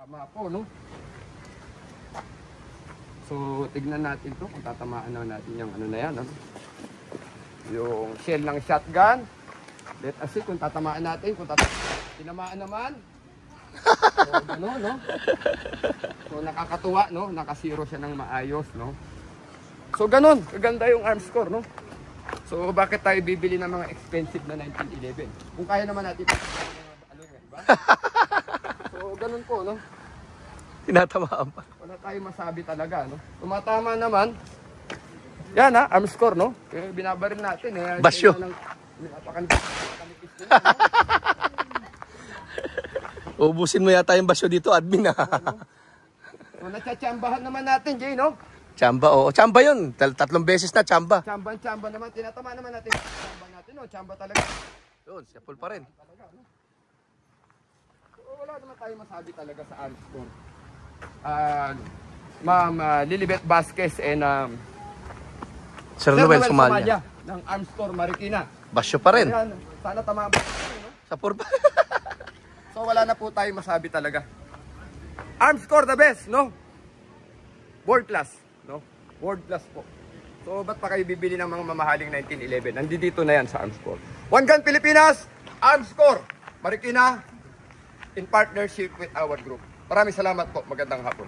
Tama po, no? So, tignan natin to kung tatamaan na natin yung ano na yan, no? Yung shell ng shotgun. Let us see kung tatamaan natin, kung tinamaan naman. So, ano, no? So, nakakatuwa, no? Nakasiro siya ng maayos, no? So, ganun. Kaganda yung arm score, no? So, bakit tayo bibili ng mga expensive na 1911? Kung kaya naman natin ano nga, diba? So, ganun po, no? Tinatamaan pa. Wala tayong masabi talaga, no? Tumatama naman. Yan, ha? Arm score, no? Kaya binabaril natin, eh. Basyo. Ubusin mo yata yung basyo dito, admin, ha? So, natsatsambahan naman natin, Jay, no? Tsamba, oo. Tsamba yun. 3 beses na tsamba. Tsamba naman. Tinatama naman natin. Tsamba natin, no? Tsamba talaga. Yun, siya full pa rin. Talaga, no? So, wala naman tayong masabi talaga sa arm score. Ma'am Lilibet Vasquez and Sir Noel Somalia ng Arm Store Marikina. Basyo pa rin. Ayan, sana tama ba? No? Sa full pa. So wala na po tayong masabi talaga. Arm Score the best, no? World class, no? World class po. So ba't pa kayo bibili ng mga mamahaling 1911? Nandito na yan sa Arm Score. One Gun Pilipinas, Arm Score Marikina in partnership with our group. Maraming salamat po. Magandang hapon.